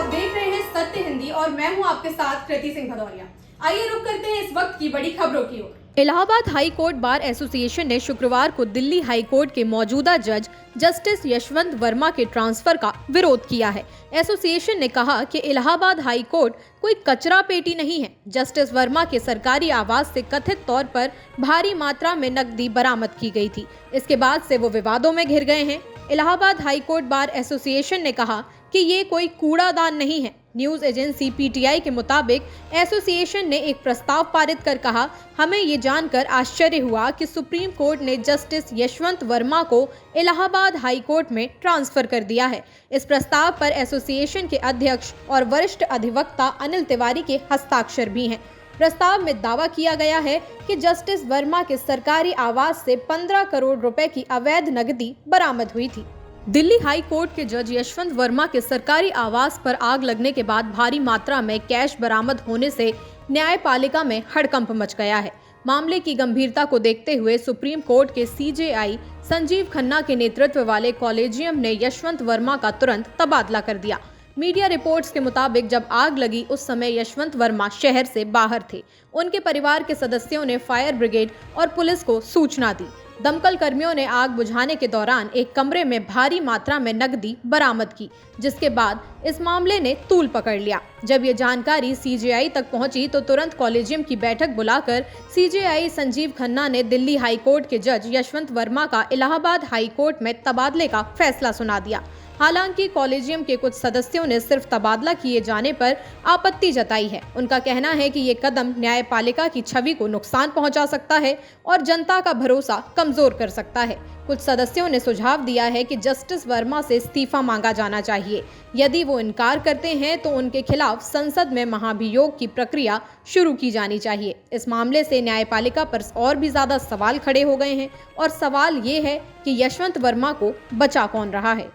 आप देख रहे हैं सत्य हिंदी और मैं हूं आपके साथ कृति सिंह भदौरिया। आइए रुक करते हैं इस वक्त की बड़ी खबरों की ओर। Allahabad high court bar association ने शुक्रवार को दिल्ली हाई कोर्ट के मौजूदा जज जस्टिस यशवंत वर्मा के ट्रांसफर का विरोध किया है। एसोसिएशन ने कहा कि इलाहाबाद हाई कोर्ट कोई कचरा पेटी नहीं है। जस्टिस वर्मा के सरकारी आवास से कथित तौर पर भारी मात्रा में नकदी बरामद की गई थी। इसके बाद से वो विवादों में घिर गए हैं। Allahabad high court bar association ने कहा कि ये कोई कूड़ादान नहीं है। न्यूज एजेंसी पीटीआई के मुताबिक एसोसिएशन ने एक प्रस्ताव पारित कर कहा, हमें ये जानकर आश्चर्य हुआ कि सुप्रीम कोर्ट ने जस्टिस यशवंत वर्मा को इलाहाबाद हाई कोर्ट में ट्रांसफर कर दिया है। इस प्रस्ताव पर एसोसिएशन के अध्यक्ष और वरिष्ठ अधिवक्ता अनिल तिवारी के हस्ताक्षर भी हैं। प्रस्ताव में दावा किया गया है कि जस्टिस वर्मा के सरकारी आवास से 15 करोड़ रुपए की अवैध नकदी बरामद हुई थी। दिल्ली हाई कोर्ट के जज यशवंत वर्मा के सरकारी आवास पर आग लगने के बाद भारी मात्रा में कैश बरामद होने से न्यायपालिका में हड़कंप मच गया है। मामले की गंभीरता को देखते हुए सुप्रीम कोर्ट के सीजेआई संजीव खन्ना के नेतृत्व वाले कॉलेजियम ने यशवंत वर्मा का तुरंत तबादला कर दिया। मीडिया रिपोर्ट्स के मुताबिक जब आग लगी उस समय यशवंत वर्मा शहर से बाहर थे। उनके परिवार के सदस्यों ने फायर ब्रिगेड और पुलिस को सूचना दी। दमकल कर्मियों ने आग बुझाने के दौरान एक कमरे में भारी मात्रा में नकदी बरामद की, जिसके बाद इस मामले ने तूल पकड़ लिया। जब ये जानकारी सीजेआई तक पहुंची तो तुरंत कॉलेजियम की बैठक बुलाकर सीजेआई संजीव खन्ना ने दिल्ली हाई कोर्ट के जज यशवंत वर्मा का इलाहाबाद हाई कोर्ट में तबादले का फैसला सुना दिया। हालांकि कॉलेजियम के कुछ सदस्यों ने सिर्फ तबादला किए जाने पर आपत्ति जताई है। उनका कहना है कि ये कदम न्यायपालिका की छवि को नुकसान पहुंचा सकता है और जनता का भरोसा कमजोर कर सकता है। कुछ सदस्यों ने सुझाव दिया है कि जस्टिस वर्मा से इस्तीफा मांगा जाना चाहिए। यदि वो इनकार करते हैं तो उनके खिलाफ संसद में महाभियोग की प्रक्रिया शुरू की जानी चाहिए। इस मामले से न्यायपालिका पर और भी ज्यादा सवाल खड़े हो गए हैं और सवाल ये है कि यशवंत वर्मा को बचा कौन रहा है।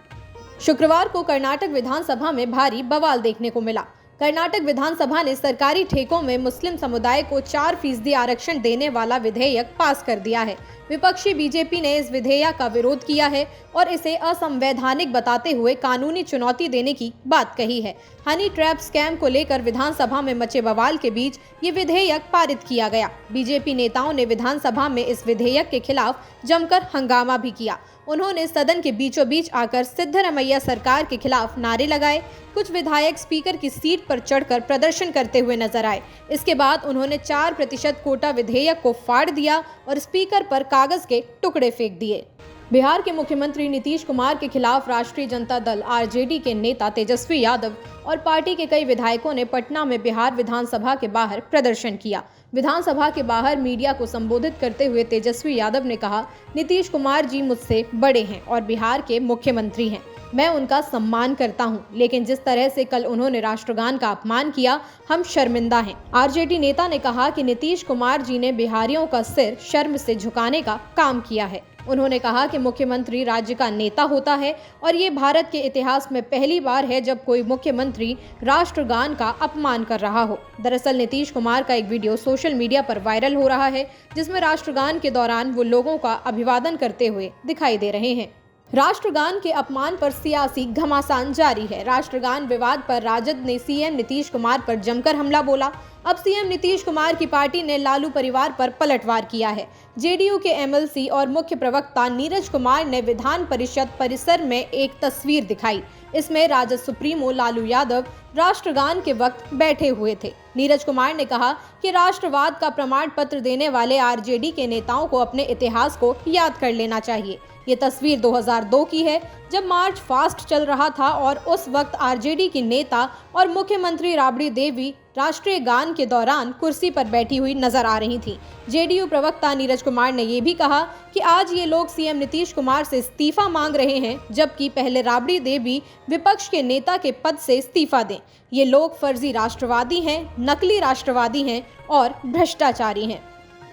शुक्रवार को कर्नाटक विधानसभा में भारी बवाल देखने को मिला। कर्नाटक विधानसभा ने सरकारी ठेकों में मुस्लिम समुदाय को 4% आरक्षण देने वाला विधेयक पास कर दिया है। विपक्षी बीजेपी ने इस विधेयक का विरोध किया है और इसे असंवैधानिक बताते हुए कानूनी चुनौती देने की बात कही है। हनी ट्रैप स्कैम को लेकर विधानसभा में मचे बवाल के बीच ये विधेयक पारित किया गया। बीजेपी नेताओं ने विधानसभा में इस विधेयक के खिलाफ जमकर हंगामा भी किया। उन्होंने सदन के बीचों बीच आकर सिद्धरमैया सरकार के खिलाफ नारे लगाए। कुछ विधायक स्पीकर की सीट पर चढ़कर प्रदर्शन करते हुए नजर आए। इसके बाद उन्होंने 4% कोटा विधेयक को फाड़ दिया और स्पीकर पर कागज के टुकड़े फेंक दिए। बिहार के मुख्यमंत्री नीतीश कुमार के खिलाफ राष्ट्रीय जनता दल आरजेडी के नेता तेजस्वी यादव और पार्टी के कई विधायकों ने पटना में बिहार विधानसभा के बाहर प्रदर्शन किया। विधानसभा के बाहर मीडिया को संबोधित करते हुए तेजस्वी यादव ने कहा, नीतीश कुमार जी मुझसे बड़े हैं और बिहार के मुख्यमंत्री हैं। मैं उनका सम्मान करता हूं, लेकिन जिस तरह से कल उन्होंने राष्ट्रगान का अपमान किया, हम शर्मिंदा हैं। आरजेडी नेता ने कहा कि नीतीश कुमार जी ने बिहारियों का सिर शर्म से झुकाने का काम किया है। उन्होंने कहा कि मुख्यमंत्री राज्य का नेता होता है और ये भारत के इतिहास में पहली बार है जब कोई मुख्यमंत्री राष्ट्रगान का अपमान कर रहा हो। दरअसल नीतीश कुमार का एक वीडियो सोशल मीडिया पर वायरल हो रहा है, जिसमें राष्ट्रगान के दौरान वो लोगों का अभिवादन करते हुए दिखाई दे रहे हैं। राष्ट्रगान के अपमान पर सियासी घमासान जारी है। राष्ट्रगान विवाद पर राजद ने सीएम नीतीश कुमार पर जमकर हमला बोला। अब सीएम नीतीश कुमार की पार्टी ने लालू परिवार पर पलटवार किया है। जेडीयू के एमएलसी और मुख्य प्रवक्ता नीरज कुमार ने विधान परिषद परिसर में एक तस्वीर दिखाई। इसमें राजद सुप्रीमो लालू यादव राष्ट्रगान के वक्त बैठे हुए थे। नीरज कुमार ने कहा कि राष्ट्रवाद का प्रमाण पत्र देने वाले आरजेडी के नेताओं को अपने इतिहास को याद कर लेना चाहिए। ये तस्वीर 2002 की है, जब मार्च फास्ट चल रहा था और उस वक्त आरजेडी की नेता और मुख्यमंत्री राबड़ी देवी राष्ट्रीय गान के दौरान कुर्सी पर बैठी हुई नजर आ रही थी। जेडीयू प्रवक्ता नीरज कुमार ने ये भी कहा कि आज ये लोग सीएम नीतीश कुमार से इस्तीफा मांग रहे हैं, जबकि पहले राबड़ी देवी विपक्ष के नेता के पद से इस्तीफा दें। ये लोग फर्जी राष्ट्रवादी हैं, नकली राष्ट्रवादी हैं और भ्रष्टाचारी हैं।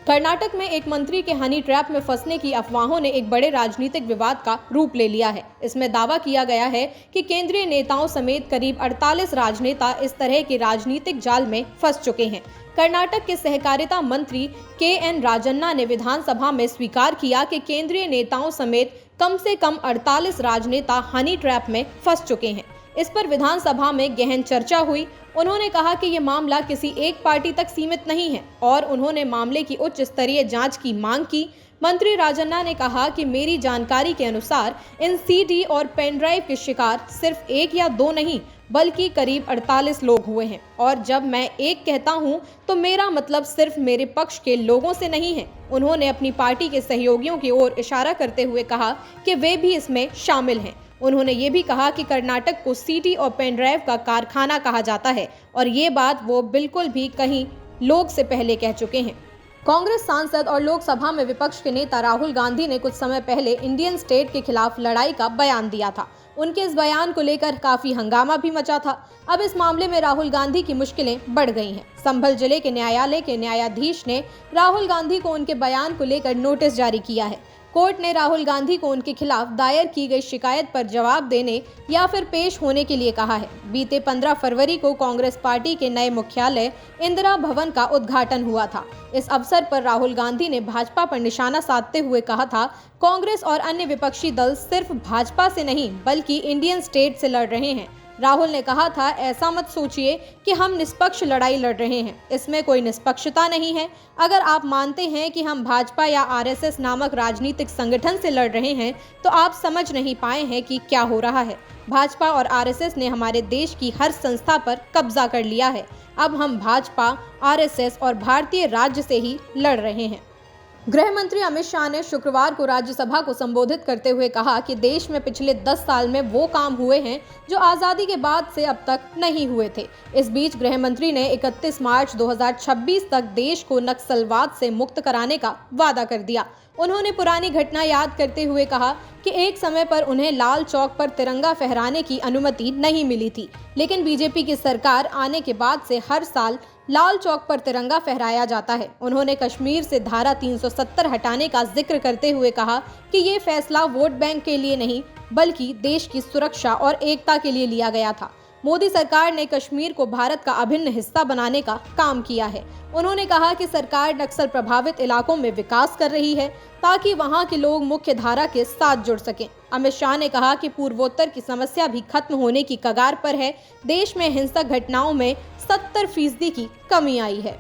कर्नाटक में एक मंत्री के हनी ट्रैप में फंसने की अफवाहों ने एक बड़े राजनीतिक विवाद का रूप ले लिया है। इसमें दावा किया गया है कि केंद्रीय नेताओं समेत करीब 48 राजनेता इस तरह के राजनीतिक जाल में फंस चुके हैं। कर्नाटक के सहकारिता मंत्री के.एन. राजन्ना ने विधानसभा में स्वीकार किया कि केंद्रीय नेताओं समेत कम से कम 48 राजनेता हनी ट्रैप में फंस चुके हैं। इस पर विधानसभा में गहन चर्चा हुई। उन्होंने कहा कि ये मामला किसी एक पार्टी तक सीमित नहीं है और उन्होंने मामले की उच्च स्तरीय जांच की मांग की। मंत्री राजन्ना ने कहा कि मेरी जानकारी के अनुसार इन सीडी और पेन ड्राइव के शिकार सिर्फ 1 या 2 नहीं बल्कि करीब 48 लोग हुए हैं और जब मैं एक कहता हूं तो मेरा मतलब सिर्फ मेरे पक्ष के लोगों से नहीं है। उन्होंने अपनी पार्टी के सहयोगियों की ओर इशारा करते हुए कहा कि वे भी इसमें शामिल हैं। उन्होंने ये भी कहा कि कर्नाटक को सीडी और पेन ड्राइव का कारखाना कहा जाता है और ये बात वो बिल्कुल भी कहीं लोग से पहले कह चुके हैं। कांग्रेस सांसद और लोकसभा में विपक्ष के नेता राहुल गांधी ने कुछ समय पहले इंडियन स्टेट के खिलाफ लड़ाई का बयान दिया था। उनके इस बयान को लेकर काफी हंगामा भी मचा था। अब इस मामले में राहुल गांधी की मुश्किलें बढ़ गई हैं। संभल जिले के न्यायालय के न्यायाधीश ने राहुल गांधी को उनके बयान को लेकर नोटिस जारी किया है। कोर्ट ने राहुल गांधी को उनके खिलाफ दायर की गई शिकायत पर जवाब देने या फिर पेश होने के लिए कहा है। बीते 15 फरवरी को कांग्रेस पार्टी के नए मुख्यालय इंदिरा भवन का उद्घाटन हुआ था। इस अवसर पर राहुल गांधी ने भाजपा पर निशाना साधते हुए कहा था, कांग्रेस और अन्य विपक्षी दल सिर्फ भाजपा से नहीं बल्कि इंडियन स्टेट से लड़ रहे हैं। राहुल ने कहा था, ऐसा मत सोचिए कि हम निष्पक्ष लड़ाई लड़ रहे हैं, इसमें कोई निष्पक्षता नहीं है। अगर आप मानते हैं कि हम भाजपा या आरएसएस नामक राजनीतिक संगठन से लड़ रहे हैं तो आप समझ नहीं पाए हैं कि क्या हो रहा है। भाजपा और आरएसएस ने हमारे देश की हर संस्था पर कब्जा कर लिया है। अब हम भाजपा, आरएसएस और भारतीय राज्य से ही लड़ रहे हैं। गृह मंत्री अमित शाह ने शुक्रवार को राज्यसभा को संबोधित करते हुए कहा कि देश में पिछले 10 साल में वो काम हुए हैं जो आज़ादी के बाद से अब तक नहीं हुए थे। इस बीच गृह मंत्री ने 31 मार्च 2026 तक देश को नक्सलवाद से मुक्त कराने का वादा कर दिया। उन्होंने पुरानी घटना याद करते हुए कहा कि एक समय पर उन्हें लाल चौक पर तिरंगा फहराने की अनुमति नहीं मिली थी, लेकिन बीजेपी की सरकार आने के बाद से हर साल लाल चौक पर तिरंगा फहराया जाता है। उन्होंने कश्मीर से धारा 370 हटाने का जिक्र करते हुए कहा कि ये फैसला वोट बैंक के लिए नहीं बल्कि देश की सुरक्षा और एकता के लिए लिया गया था। मोदी सरकार ने कश्मीर को भारत का अभिन्न हिस्सा बनाने का काम किया है। उन्होंने कहा कि सरकार नक्सल प्रभावित इलाकों में विकास कर रही है ताकि वहां के लोग मुख्य धारा के साथ जुड़ सकें। अमित शाह ने कहा कि पूर्वोत्तर की समस्या भी खत्म होने की कगार पर है। देश में हिंसक घटनाओं में 70% की कमी आई है।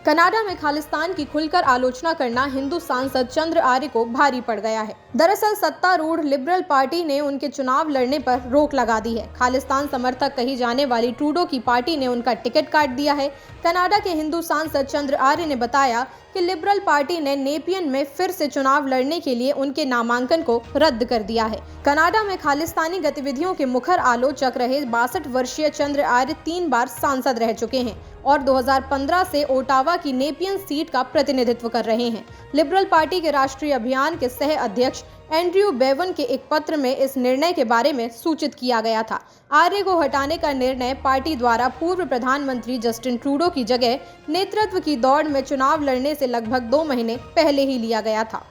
कनाडा में खालिस्तान की खुलकर आलोचना करना हिंदू सांसद चंद्र आर्य को भारी पड़ गया है। दरअसल सत्तारूढ़ लिबरल पार्टी ने उनके चुनाव लड़ने पर रोक लगा दी है। खालिस्तान समर्थक कही जाने वाली ट्रूडो की पार्टी ने उनका टिकट काट दिया है। कनाडा के हिंदू सांसद चंद्र आर्य ने बताया कि लिबरल पार्टी ने नेपियन में फिर से चुनाव लड़ने के लिए उनके नामांकन को रद्द कर दिया है। कनाडा में खालिस्तानी गतिविधियों के मुखर आलोचक रहे 62 वर्षीय चंद्र आर्य 3 बार सांसद रह चुके हैं और 2015 से ओटावा की नेपियन सीट का प्रतिनिधित्व कर रहे हैं। लिबरल पार्टी के राष्ट्रीय अभियान के सह अध्यक्ष एंड्रयू बेवन के एक पत्र में इस निर्णय के बारे में सूचित किया गया था। आर्य को हटाने का निर्णय पार्टी द्वारा पूर्व प्रधानमंत्री जस्टिन ट्रूडो की जगह नेतृत्व की दौड़ में चुनाव लड़ने से लगभग 2 महीने पहले ही लिया गया था।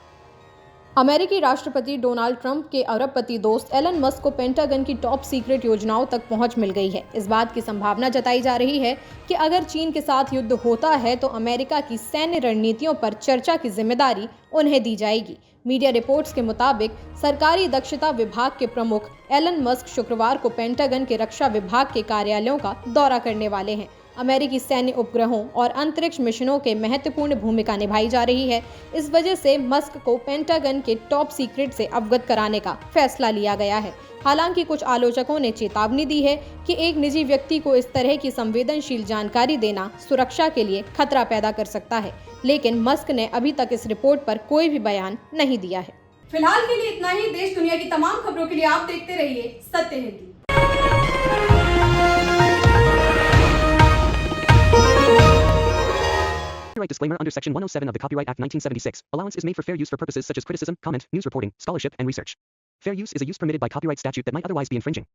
अमेरिकी राष्ट्रपति डोनाल्ड ट्रंप के अरबपति दोस्त एलन मस्क को पेंटागन की टॉप सीक्रेट योजनाओं तक पहुंच मिल गई है। इस बात की संभावना जताई जा रही है कि अगर चीन के साथ युद्ध होता है तो अमेरिका की सैन्य रणनीतियों पर चर्चा की जिम्मेदारी उन्हें दी जाएगी। मीडिया रिपोर्ट्स के मुताबिक सरकारी दक्षता विभाग के प्रमुख एलन मस्क शुक्रवार को पेंटागन के रक्षा विभाग के कार्यालयों का दौरा करने वाले हैं। अमेरिकी सैन्य उपग्रहों और अंतरिक्ष मिशनों के महत्वपूर्ण भूमिका निभाई जा रही है। इस वजह से मस्क को पेंटागन के टॉप सीक्रेट से अवगत कराने का फैसला लिया गया है। हालांकि कुछ आलोचकों ने चेतावनी दी है कि एक निजी व्यक्ति को इस तरह की संवेदनशील जानकारी देना सुरक्षा के लिए खतरा पैदा कर सकता है, लेकिन मस्क ने अभी तक इस रिपोर्ट पर कोई भी बयान नहीं दिया है। फिलहाल के लिए इतना ही। देश दुनिया की तमाम खबरों के लिए आप देखते रहिए सत्य Hindi. Copyright disclaimer under Section 107 of the Copyright Act 1976. Allowance is made for fair use for purposes such as criticism, comment, news reporting, scholarship, and research. Fair use is a use permitted by copyright statute that might otherwise be infringing.